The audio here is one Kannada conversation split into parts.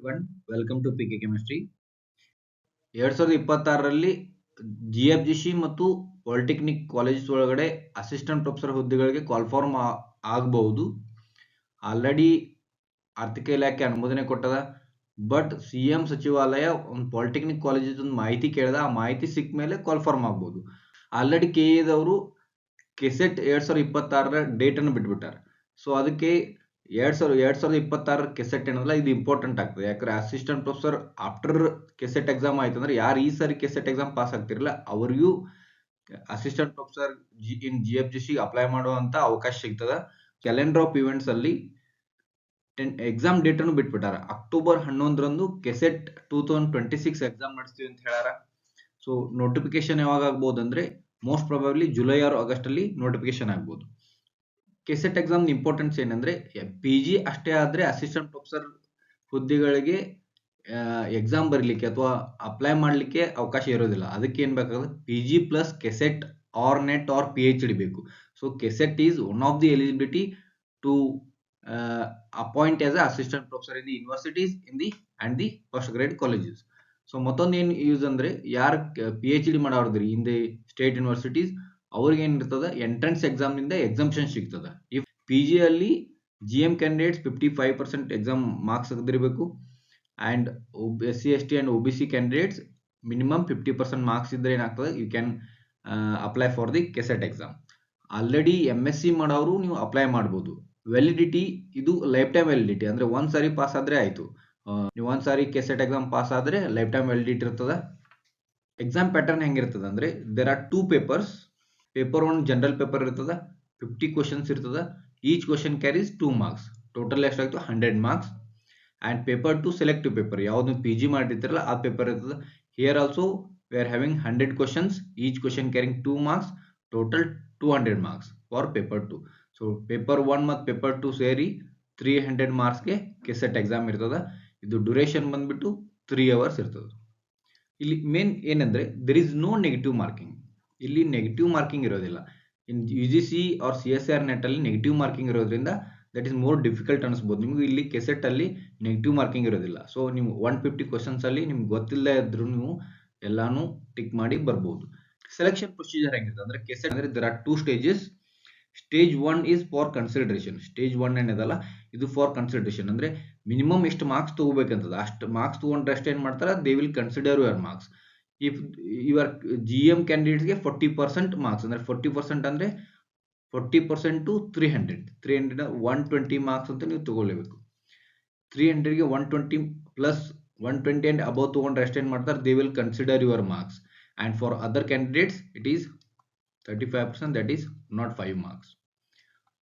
Everyone, welcome to PK chemistry. 2026ರಲ್ಲಿ GFGC ಮತ್ತು ಪಾಲಿಟೆಕ್ನಿಕ್ ಕಾಲೇಜಸ್ ಒಳಗಡೆ ಅಸಿಸ್ಟೆಂಟ್ ಪ್ರೊಫೆಸರ್ ಹುದ್ದೆಗಳಿಗೆ ಕಾಲ್ಫಾರ್ಮ್ ಆಗಬಹುದು. ಆಲ್ರೆಡಿ ಆರ್ಥಿಕ ಇಲಾಖೆ ಅನುಮೋದನೆ ಕೊಟ್ಟದ. ಬಟ್ CM ಸಚಿವಾಲಯ ಒಂದು ಪಾಲಿಟೆಕ್ನಿಕ್ ಕಾಲೇಜಸ್ ಒಂದು ಮಾಹಿತಿ ಕೇಳಿದ. ಆ ಮಾಹಿತಿ ಸಿಕ್ಕ ಮೇಲೆ ಕಾಲ್ಫಾರ್ಮ್ ಆಗ್ಬೋದು. ಆಲ್ರೆಡಿ KEದವರು ಕೆಸೆಟ್ 2026ರ ಡೇಟ್ ಅನ್ನು ಬಿಟ್ಬಿಟ್ಟಾರೆ. ಸೊ ಅದಕ್ಕೆ 2026 ಕೆಸೆಟ್ ಏನಲ್ಲ, ಇದು ಇಂಪಾರ್ಟೆಂಟ್ ಆಗ್ತದೆ. ಯಾಕಂದ್ರೆ assistant professor after KSET exam ಆಯ್ತು ಅಂದ್ರೆ ಯಾರು ಈ ಸಾರಿ ಕೆಸೆಟ್ ಎಕ್ಸಾಮ್ ಪಾಸ್ ಆಗ್ತಿರಲ್ಲ ಅವರಿಗೂ assistant professor in GFGC apply ಮಾಡುವಂತ ಅವಕಾಶ ಸಿಗ್ತದ. ಕ್ಯಾಲೆಂಡರ್ ಆಫ್ ಇವೆಂಟ್ಸ್ ಅಲ್ಲಿ ಎಕ್ಸಾಮ್ ಡೇಟ್ ಅನ್ನು ಬಿಟ್ಬಿಟ್ಟಾರ. ಅಕ್ಟೋಬರ್ 11ರಂದು ಕೆಸೆಟ್ 2026 ಎಕ್ಸಾಮ್ ನಡೆಸ್ತೀವಿ ಅಂತ ಹೇಳ್ಯಾರ. ಸೊ ನೋಟಿಫಿಕೇಶನ್ ಯಾವಾಗ ಆಗ್ಬೋದು ಅಂದ್ರೆ most probably July or August ಅಲ್ಲಿ ನೋಟಿಫಿಕೇಶನ್ ಆಗ್ಬೋದು. ಕೆಸೆಟ್ ಎಕ್ಸಾಮ್ ಇಂಪಾರ್ಟೆನ್ಸ್ ಏನಂದ್ರೆ PG ಅಷ್ಟೇ ಆದ್ರೆ ಅಸಿಸ್ಟೆಂಟ್ ಪ್ರೊಫೆಸರ್ ಹುದ್ದೆಗಳಿಗೆ ಎಕ್ಸಾಮ್ ಬರೀಲಿಕ್ಕೆ ಅಥವಾ ಅಪ್ಲೈ ಮಾಡ್ಲಿಕ್ಕೆ ಅವಕಾಶ ಇರೋದಿಲ್ಲ. ಅದಕ್ಕೆ ಏನ್ ಬೇಕಾಗುತ್ತೆ, PG plus KSET or NET or PhD ಬೇಕು. So KSET is one of the eligibility to appoint as a assistant professor in the universities and the first grade colleges. So ಮತ್ತೊಂದು ಏನ್ ಯೂಸ್ ಅಂದ್ರೆ ಯಾರು PhD ಮಾಡೋದ್ರಿ ಇನ್ ದಿ ಸ್ಟೇಟ್ ಯೂನಿವರ್ಸಿಟೀಸ್ ಅವ್ರಿಗೆ ಏನಿರ್ತದ, ಎಂಟ್ರೆನ್ಸ್ ಎಕ್ಸಾಮ್ ನಿಂದ ಎಕ್ಸಾಮ್ಷನ್ ಸಿಗ್ತದ. ಇಫ್ PG ಅಲ್ಲಿ GM ಕ್ಯಾಂಡಿಡೇಟ್ಸ್ 55% ಎಕ್ಸಾಮ್ ಮಾರ್ಕ್ಸ್ ತೆಗೆದಿರಬೇಕು and SC ST and OBC candidates minimum 50% marks ಇದ್ರೆ ಏನಾಗ್ತದೆ, you can apply for the KSET exam. Already MSc ಮಾಡೋರು ನೀವು ಅಪ್ಲೈ ಮಾಡ್ಬೋದು. ವ್ಯಾಲಿಡಿಟಿ ಇದು ಲೈಫ್ ಟೈಮ್ ವ್ಯಾಲಿಡಿಟಿ, ಅಂದ್ರೆ ಒಂದ್ ಸಾರಿ ಪಾಸ್ ಆದ್ರೆ ಆಯ್ತು. ನೀವು ಒಂದ್ ಸಾರಿ ಕೆಸೆಟ್ ಎಕ್ಸಾಮ್ ಪಾಸ್ ಆದ್ರೆ ಲೈಫ್ ಟೈಮ್ ವ್ಯಾಲಿಡಿಟಿ ಇರ್ತದ. ಎಕ್ಸಾಮ್ ಪ್ಯಾಟರ್ನ್ ಹೆಂಗಿರ್ತದ ಅಂದ್ರೆ there are 2 papers. Paper 1 general paper ಇರ್ತದ, 50 ಕ್ವಶನ್ಸ್ ಇರ್ತದ. Each question carries 2 marks. Total ಎಷ್ಟಾಯ್ತು, 100 marks. And paper 2 selective paper, ಯಾವ್ದು PG ಮಾಡಿರ್ತಿರಲ್ಲ ಆ ಪೇಪರ್ ಇರ್ತದ. Here also we are having 100 questions, each question carrying 2 marks. Total 200 marks for paper 2. So paper 1 ಮತ್ತು ಪೇಪರ್ 2 ಸೇರಿ 300 ಮಾರ್ಕ್ಸ್ಗೆ ಕೆಸೆಟ್ ಎಕ್ಸಾಮ್ ಇರ್ತದ. ಇದು ಡ್ಯೂರೇಷನ್ ಬಂದ್ಬಿಟ್ಟು 3 hours ಇರ್ತದ. ಇಲ್ಲಿ ಮೇನ್ ಏನಂದ್ರೆ there is no negative marking. ಇಲ್ಲಿ ನೆಗೆಟಿವ್ ಮಾರ್ಕಿಂಗ್ ಇರೋದಿಲ್ಲ. In UGC or CSIR NET ಅಲ್ಲಿ ನೆಗೆಟಿವ್ ಮಾರ್ಕಿಂಗ್ ಇರೋದ್ರಿಂದ ದಟ್ ಇಸ್ ಮೋರ್ ಡಿಫಿಕಲ್ಟ್ ಅನಿಸ್ಬೋದು ನಿಮ್ಗೆ. ಇಲ್ಲಿ ಕೆಸೆಟ್ ಅಲ್ಲಿ ನೆಗೆಟಿವ್ ಮಾರ್ಕಿಂಗ್ ಇರೋದಿಲ್ಲ. ಸೊ ನೀವು 150 ಕ್ವಶನ್ಸ್ ಅಲ್ಲಿ ನಿಮ್ಗೆ ಗೊತ್ತಿಲ್ಲದೆ ಇದ್ರು ನೀವು ಎಲ್ಲಾನು ಟಿಕ್ ಮಾಡಿ ಬರ್ಬೋದು. ಸೆಲೆಕ್ಷನ್ ಪ್ರೊಸೀಜರ್ ಹೆಂಗಿರ್ತದೆ ಅಂದ್ರೆ ಕೆಸೆಟ್ ಅಂದ್ರೆ there are 2 stages. Stage 1 is for consideration. Stage 1 ಏನದಲ್ಲ ಇದು ಫಾರ್ ಕನ್ಸಿಡರೇಷನ್, ಅಂದ್ರೆ ಮಿನಿಮಮ್ ಎಷ್ಟು ಮಾರ್ಕ್ಸ್ ತಗೋಬೇಕಂತದ. ಅಷ್ಟು ಮಾರ್ಕ್ಸ್ ತಗೊಂಡ್ರೆ ಅಷ್ಟು ಏನ್ ಮಾಡ್ತಾರ, they will consider your marks. If your GM ಕ್ಯಾಂಡಿಡೇಟ್ಸ್ಗೆ 40% ಮಾರ್ಕ್ಸ್, ಅಂದ್ರೆ 40% ಅಂದ್ರೆ 40% ಟು 300 120 ಮಾರ್ಕ್ಸ್ ಅಂತ ನೀವು ತಗೊಳ್ಳೇಬೇಕು. 300ಗೆ 120 ಪ್ಲಸ್ 120 ಅಂಡ್ ಅಬೌವ್ ತಗೊಂಡ್ರೆ ಅಷ್ಟು ಏನ್ ಮಾಡ್ತಾರೆ, they will consider your marks. And for other candidates it is 35%, that is 105 marks.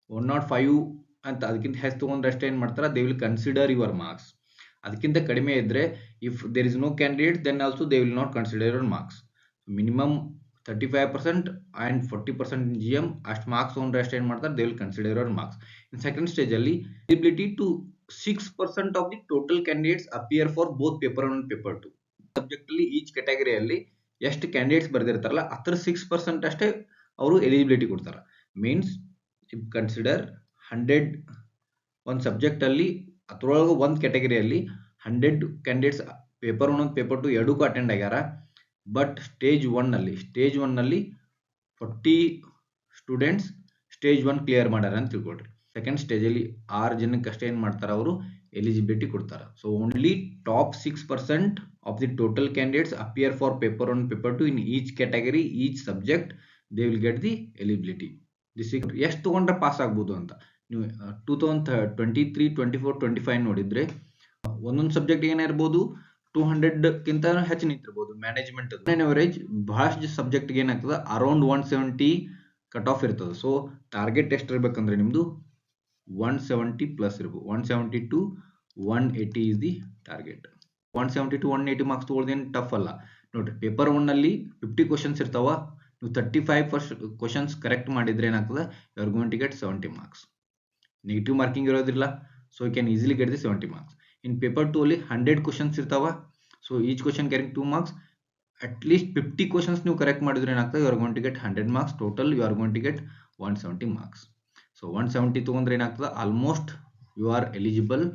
105 ಅಂತ ಅದಕ್ಕಿಂತ ಹೆಚ್ಚು ತಗೊಂಡ್ರೆ ಅಷ್ಟು ಏನ್ ಮಾಡ್ತಾರ, they will consider your marks. ಅದಕ್ಕಿಂತ ಕಡಿಮೆ ಇದ್ರೆ if there is no candidate then also they will not consider your marks. Minimum 35% and 40% GM ಅಷ್ಟು ಮಾರ್ಕ್ಸ್ ತಗೊಂಡ್ರೆ ಅಷ್ಟು ಏನ್ ಮಾಡ್ತಾರೆ, they will consider your marks. In second stage ಅಲ್ಲಿ eligibility to 6% of the total candidates appear for both paper 1 and paper 2. Subject ಅಲ್ಲಿ ಈಚ್ ಕ್ಯಾಟಗರಿಯಲ್ಲಿ ಎಷ್ಟು ಕ್ಯಾಂಡಿಡೇಟ್ಸ್ ಬರ್ದಿರ್ತಾರಲ್ಲ ಅದ್ರ 6% ಅಷ್ಟೇ ಅವರು ಎಲಿಜಿಬಿಲಿಟಿ ಕೊಡ್ತಾರೆ. ಮೀನ್ಸ್ ಇಫ್ ಕನ್ಸಿಡರ್ 100 ಒಂದು ಸಬ್ಜೆಕ್ಟ್ ಅಲ್ಲಿ ಅದ್ರೊಳಗೆ ಒಂದು ಕ್ಯಾಟಗರಿಯಲ್ಲಿ 100 ಕ್ಯಾಂಡಿಡೇಟ್ಸ್ ಪೇಪರ್ 1 ಪೇಪರ್ 2 ಎರಡಕ್ಕೂ ಅಟೆಂಡ್ ಆಗ್ಯಾರ. ಬಟ್ ಸ್ಟೇಜ್ 1 ನಲ್ಲಿ 40 ಸ್ಟೂಡೆಂಟ್ಸ್ ಸ್ಟೇಜ್ 1 ಕ್ಲಿಯರ್ ಮಾಡ್ಯಾರ ಅಂತ ತಿಳ್ಕೊಳ್ರಿ. ಸೆಕೆಂಡ್ ಸ್ಟೇಜ್ ಅಲ್ಲಿ 6 ಜನಕ್ಕೆ ಅಷ್ಟೇ ಏನ್ ಮಾಡ್ತಾರ, ಅವರು ಎಲಿಜಿಬಿಲಿಟಿ ಕೊಡ್ತಾರ. So only top 6% of the total candidates appear for paper 1 paper 2 in each category each subject, they will get the eligibility. ಎಷ್ಟು ತಗೊಂಡ್ರೆ ಪಾಸ್ ಆಗ್ಬೋದು ಅಂತ ನೀವು 2023, 24, 25 ನೋಡಿದ್ರೆ ಒಂದೊಂದು ಸಬ್ಜೆಕ್ಟ್ ಏನಿರ್ಬೋದು 200ಕ್ಕಿಂತ ಹೆಚ್ಚು ನಿಂತಿರ್ಬೋದು. ಮ್ಯಾನೇಜ್ಮೆಂಟ್ ಅವರೇಜ್ ಬಹಳಷ್ಟು ಸಬ್ಜೆಕ್ಟ್ ಏನಾಗ್ತದೆ, ಅರೌಂಡ್ 170 ಕಟ್ ಆಫ್ ಇರ್ತದೆ. ಸೊ ಟಾರ್ಗೆಟ್ ಎಷ್ಟು ಇರ್ಬೇಕಂದ್ರೆ ನಿಮ್ದು 170 ಪ್ಲಸ್ ಇರ್ಬೋದು. 170 to 180 is the target. 170 to 180 marks ತಗೊಳ್ಳೋದೇನು ಟಫ್ ಅಲ್ಲ ನೋಡ್ರಿ. ಪೇಪರ್ 1 ನಲ್ಲಿ 50 ಕ್ವಶನ್ಸ್ ಇರ್ತಾವ. ನೀವು 35 ಕ್ವಶನ್ಸ್ ಕರೆಕ್ಟ್ ಮಾಡಿದ್ರೆ ಏನಾಗ್ತದೆ, you are going to get 70 marks. Negative marking ಇರೋದಿಲ್ಲ. So you can easily get the 70 marks. In paper 2 ಅಲ್ಲಿ 100 ಕ್ವಶನ್ಸ್ ಇರ್ತಾವ. So each question carrying 2 marks. At least 50 questions ನೀವು ಕರೆಕ್ಟ್ ಮಾಡಿದ್ರೆ ಏನಾಗ್ತದೆ, you are going to get 100 marks. Total you are going to get 170 marks. So 170 ತಗೊಂಡ್ರೆ ಏನಾಗ್ತದೆ, almost you are eligible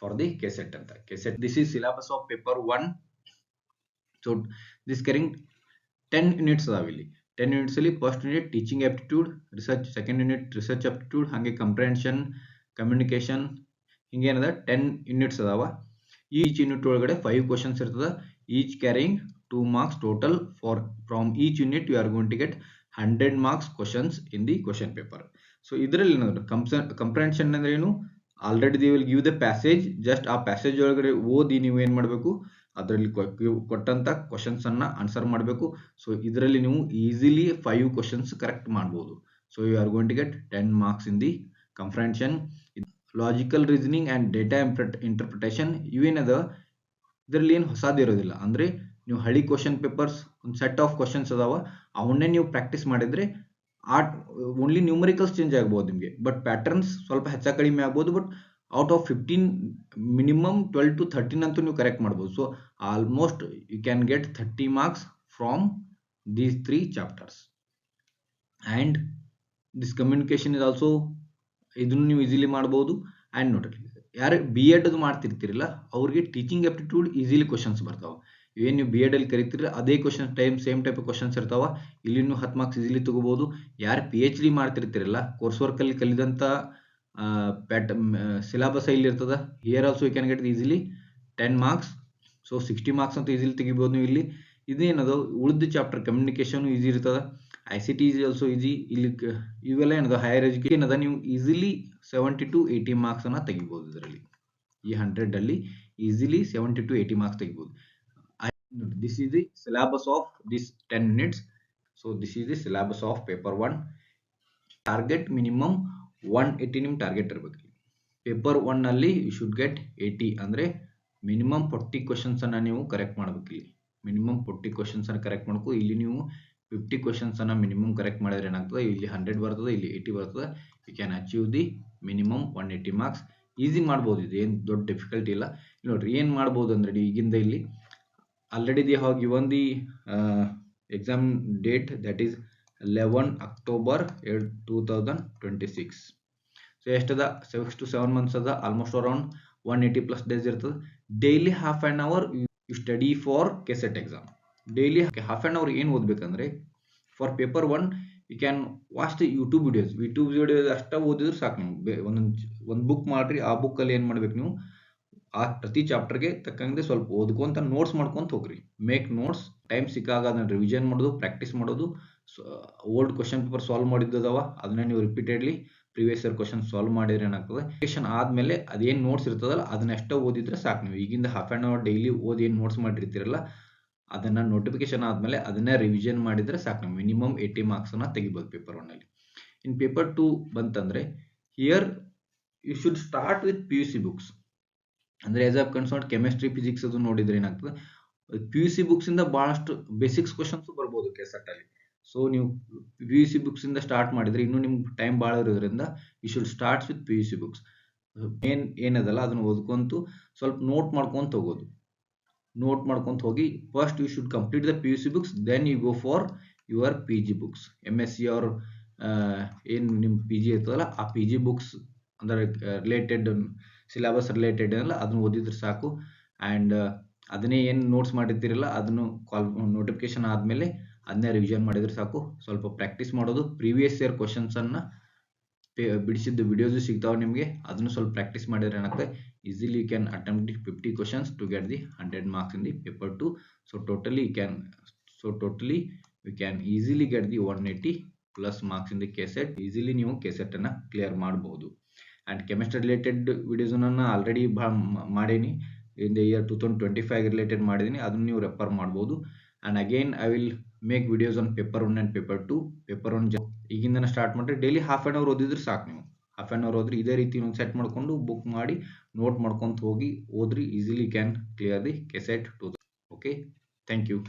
for the KSET ಅಂತ. KSET this is syllabus of paper 1. So this carrying 10 units ಅದಾವ ಇಲ್ಲಿ. 10 ಯೂನಿಟ್ಸ್ ಅಲ್ಲಿ first unit teaching aptitude research, second unit research aptitude, ಹಾಗೆ ಕಂಪ್ರೆನ್ಷನ್, ಕಮ್ಯುನಿಕೇಶನ್, ಹಿಂಗೇನದ 10 ಯೂನಿಟ್ಸ್ ಅದಾವ. ಈಚ್ ಯೂನಿಟ್ ಒಳಗಡೆ 5 ಕ್ವಶನ್ಸ್ ಇರ್ತದ. Each carrying 2 marks total. From each unit you are going to get 100 marks questions in the question paper. So ಇದರಲ್ಲಿ ಕಂಪ್ರೆನ್ಷನ್ ಅಂದ್ರೆ ಏನು, already they will give the passage, just ಆ ಪ್ಯಾಸೇಜ್ ಒಳಗಡೆ ಓದಿ ನೀವು ಏನ್ ಮಾಡಬೇಕು, ಅದರಲ್ಲಿ ಕೊಟ್ಟಂತ ಕ್ವಶನ್ಸ್ ಅನ್ನ ಆನ್ಸರ್ ಮಾಡಬೇಕು. ಸೊ ಇದರಲ್ಲಿ ನೀವು ಈಸಿಲಿ 5 ಕ್ವಶನ್ಸ್ ಕರೆಕ್ಟ್ ಮಾಡಬಹುದು. So you are going to get 10 marks in the comprehension. Logical reasoning and data interpretation ಇವೇನದ, ಇದರಲ್ಲಿ ಏನು ಹೊಸದಿರೋದಿಲ್ಲ. ಅಂದ್ರೆ ನೀವು ಹಳಿ ಕ್ವಶನ್ ಪೇಪರ್ಸ್ ಒಂದು ಸೆಟ್ ಆಫ್ ಕ್ವಶನ್ಸ್ ಅದಾವ, ಅವನ್ನೇ ನೀವು ಪ್ರಾಕ್ಟೀಸ್ ಮಾಡಿದ್ರೆ ಓನ್ಲಿ ನ್ಯೂಮರಿಕಲ್ಸ್ ಚೇಂಜ್ ಆಗ್ಬೋದು ನಿಮಗೆ, ಬಟ್ ಪ್ಯಾಟರ್ನ್ಸ್ ಸ್ವಲ್ಪ ಹೆಚ್ಚ ಕಡಿಮೆ ಆಗ್ಬೋದು. But out of 15 minimum 12 to 13 ಅಂತೂ ನೀವು ಕರೆಕ್ಟ್ ಮಾಡ್ಬೋದು. So almost you can get 30 marks from these 3 chapters. And this communication is also, ಇದನ್ನು ನೀವು ಈಸಿಲಿ ಮಾಡ್ಬೋದು. ಅಂಡ್ ನೋಡ್ರಿ, ಯಾರು ಬಿ ಎಡ್ ಅದು ಮಾಡ್ತಿರ್ತಿರಲ್ಲ ಅವ್ರಿಗೆ ಟೀಚಿಂಗ್ ಆಪ್ಟಿಟ್ಯೂಡ್ ಈಸಿಲಿ ಕ್ವಶನ್ಸ್ ಬರ್ತಾವ. ಏನು ನೀವು ಬಿ ಎಡ್ ಅಲ್ಲಿ ಕರಿತೀರಿ ಅದೇ ಕ್ವಶನ್ ಸೇಮ್ ಟೈಪ್ ಕ್ವಶನ್ಸ್ ಇರ್ತಾವ. ಇಲ್ಲಿ ನೀವು 10 marks ಈಸಿಲಿ ತಗೋಬಹುದು. ಯಾರು PhD ಮಾಡ್ತಿರ್ತಿರಲ್ಲ, ಕೋರ್ಸ್ ವರ್ಕ್ ಅಲ್ಲಿ ಕಲಿದಂತ ಸಿಲೆಬಸ್ ಇಲ್ಲಿ ಇರ್ತದ. Here also you can get easily 10 marks. So 60 marks ಅಂತ ಈಸಿಲಿ ತೆಗಿಬಹುದು ನೀವು ಇಲ್ಲಿ. ಇದೇನದು ಉಳಿದ ಚಾಪ್ಟರ್ ಕಮ್ಯುನಿಕೇಶನ್ ಈಸಿ ಇರ್ತದ. ICT is also easy. ಇಲ್ಲಿ ಇವೆಲ್ಲ ಏನದ ಹೈಯರ್ ಎಜುಕೇಶನ್ ಅದ, ನೀವು ಈಸಿಲಿ 70 to 80 marks ಅನ್ನ ತೆಗಿಬಹುದು. ಇದರಲ್ಲಿ ಈ 100 ಅಲ್ಲಿ ಈಸಿಲಿ 70 to 80 marks ತೆಗಿಬಹುದು. This is the syllabus of this 10 units. So this is the syllabus of paper 1. Target minimum 180 ನಿಮ್ ಟಾರ್ಗೆಟ್ ಇರಬೇಕು. ಪೇಪರ್ 1 ಅಲ್ಲಿ ಯು ಶುಡ್ ಗೆಟ್ 80 ಅಂದ್ರೆ ಮಿನಿಮಮ್ 40 ಕ್ವಶನ್ಸ್ ಅನ್ನ ನೀವು ಕರೆಕ್ಟ್ ಮಾಡಬೇಕು. ಇಲ್ಲಿ ಮಿನಿಮಮ್ 40 ಕ್ವಶನ್ಸ್ ಅನ್ನ ಕರೆಕ್ಟ್ ಮಾಡಬೇಕು. ಇಲ್ಲಿ ನೀವು 50 ಕ್ವಶನ್ಸ್ ಅನ್ನ ಮಿನಿಮಮ್ ಕರೆಕ್ಟ್ ಮಾಡಿದ್ರೆ ಏನಾಗ್ತದೆ, ಇಲ್ಲಿ 100 ಬರ್ತದೆ, ಇಲ್ಲಿ 80 ಬರ್ತದೆ. You can achieve the minimum 180 marks. Easy ಮಾಡ್ಬೋದು, ಇದು ಏನು ದೊಡ್ಡ ಡಿಫಿಕಲ್ಟಿ ಇಲ್ಲ. ನೋಡ್ರಿ ಏನ್ ಮಾಡ್ಬೋದು ಅಂದ್ರೆ ಈಗಿಂದ ಇಲ್ಲಿ already they have given the exam date, that is 11 October 2026. so ಎಷ್ಟದ 6 to 7 months ಅದ, ಆಲ್ಮೋಸ್ಟ್ ಅರೌಂಡ್ 180 plus days ಇರ್ತದೆ. Daily half an hour you study for KCET exam. Daily half an hour ಏನು ಓದ್ಬೇಕಂದ್ರೆ, for paper 1 you can watch the YouTube videos ಅಷ್ಟ ಓದಿದ್ರೆ ಸಾಕು. ನೀವು ಒಂದು ಬುಕ್ ಮಾಡ್ರಿ, ಆ ಬುಕ್ ಅಲ್ಲಿ ಏನ್ ಮಾಡ್ಬೇಕು, ನೀವು ಆ ಪ್ರತಿ ಚಾಪ್ಟರ್ಗೆ ತಕ್ಕಂಗೆ ಸ್ವಲ್ಪ ಓದ್ಕೊಂತ ನೋಟ್ಸ್ ಮಾಡ್ಕೊಂತ ಹೋಗ್ರಿ. ಮೇಕ್ ನೋಟ್ಸ್, ಟೈಮ್ ಸಿಕ್ಕಾಗ ಅದನ್ನ ರಿವಿಷನ್ ಮಾಡೋದು, ಪ್ರಾಕ್ಟೀಸ್ ಮಾಡೋದು. ಓಲ್ಡ್ ಕ್ವಶನ್ ಪೇಪರ್ ಸಾಲ್ವ್ ಮಾಡಿದ್ದವ ಅದನ್ನ ನೀವು repeatedly previous year question solve ಮಾಡಿದ್ರೆ ಏನಾಗ್ತದೆ, ಕ್ವಶನ್ ಆದ್ಮೇಲೆ ಅದೇನ್ ನೋಟ್ಸ್ ಇರ್ತದಲ್ಲ ಅದನ್ನ ಎಷ್ಟೋ ಓದಿದ್ರೆ ಸಾಕು. ನೀವು ಈಗಿಂದ half an hour ಡೈಲಿ ಓದಿ ಏನ್ ನೋಟ್ಸ್ ಮಾಡಿರ್ತೀರಲ್ಲ ಅದನ್ನ ನೋಟಿಫಿಕೇಶನ್ ಆದ್ಮೇಲೆ ಅದನ್ನ ರಿವಿಷನ್ ಮಾಡಿದ್ರೆ ಸಾಕು. ಮಿನಿಮಮ್ 80 marks ಅನ್ನ ತೆಗಿಬಹುದು ಪೇಪರ್ 1 ಅಲ್ಲಿ. ಇನ್ ಪೇಪರ್ 2 ಬಂತಂದ್ರೆ here you should start with PUC books. ಅಂದ್ರೆ as of concern chemistry, physics ಅದು ನೋಡಿದ್ರೆ ಏನಾಗ್ತದೆ, PUC ಬುಕ್ಸ್ ಇಂದ ಬಹಳಷ್ಟು ಬೇಸಿಕ್ಸ್ ಕ್ವಶನ್ಸ್ ಬರ್ಬೋದು ಕೆಸೆಟ್ ಅಲ್ಲಿ. ಸೊ ನೀವು PUC ಬುಕ್ಸ್ ಇಂದ ಸ್ಟಾರ್ಟ್ ಮಾಡಿದ್ರೆ ಇನ್ನು ನಿಮ್ಗೆ ಟೈಮ್ ಭಾಳ ಇರೋದ್ರಿಂದ you should start with PUC books. ಏನದಲ್ಲ ಅದನ್ನ ಓದ್ಕೊಂತು ಸ್ವಲ್ಪ ನೋಟ್ ಮಾಡ್ಕೊಂತ ಹೋಗೋದು. ನೋಟ್ ಮಾಡ್ಕೊಂತ ಹೋಗಿ first you should complete the PUC books, then you go for your PG books. MSc or ಏನ್ ನಿಮ್ PG ಇರ್ತದಲ್ಲ ಆ PG ಬುಕ್ಸ್ ಅಂದ್ರೆ ರಿಲೇಟೆಡ್ ಸಿಲೆಬಸ್ ರಿಲೇಟೆಡ್ ಅಲ್ಲ ಅದನ್ನ ಓದಿದ್ರೆ ಸಾಕು. ಅಂಡ್ ಅದನ್ನೇ ಏನು ನೋಟ್ಸ್ ಮಾಡಿರ್ತೀರಲ್ಲ ಅದನ್ನು ನೋಟಿಫಿಕೇಶನ್ ಆದ್ಮೇಲೆ ಅದನ್ನೇ ರಿವಿಷನ್ ಮಾಡಿದ್ರೆ ಸಾಕು. ಸ್ವಲ್ಪ ಪ್ರಾಕ್ಟೀಸ್ ಮಾಡೋದು, ಪ್ರೀವಿಯಸ್ ಇಯರ್ ಕ್ವಶನ್ಸ್ ಅನ್ನ ಬಿಡಿಸಿದ್ದು ವಿಡಿಯೋಸ್ ಸಿಗ್ತಾವೆ ನಿಮಗೆ, ಅದನ್ನು ಸ್ವಲ್ಪ ಪ್ರಾಕ್ಟೀಸ್ ಮಾಡಿದ್ರೆ ಏನಾಗ್ತದೆ, easily you can attempt 50 questions to get the 100 marks in the paper 2. So totally you can easily get the 180 plus marks in the KCET. Easily ನೀವು KCET ಅನ್ನ ಕ್ಲಿಯರ್ ಮಾಡಬಹುದು. ಅಂಡ್ ಕೆಮಿಸ್ಟ್ರಿ ರಿಲೇಟೆಡ್ ವಿಡಿಯೋಸ್ ನಾನು ಆಲ್ರೆಡಿ ಮಾಡೀನಿ, ಇನ್ ದ ಇಯರ್ 2025 ರಿಲೇಟೆಡ್ ಮಾಡಿದೀನಿ, ಅದನ್ನ ನೀವು ರೆಫರ್ ಮಾಡಬಹುದು. And again I will make videos on paper 1 and paper 2. Paper 1 ಈಗಿಂದ ಸ್ಟಾರ್ಟ್ ಮಾಡ್ರಿ, ಡೈಲಿ half an hour ಓದಿದ್ರೆ ಸಾಕು. ನೀವು half an hour ಓದ್ರಿ, ಇದೇ ರೀತಿ ಒಂದು ಸೆಟ್ ಮಾಡ್ಕೊಂಡು ಬುಕ್ ಮಾಡಿ ನೋಟ್ ಮಾಡ್ಕೊಂತ ಹೋಗಿ ಓದ್ರಿ, easily can clear the KCET 2. Okay, thank you.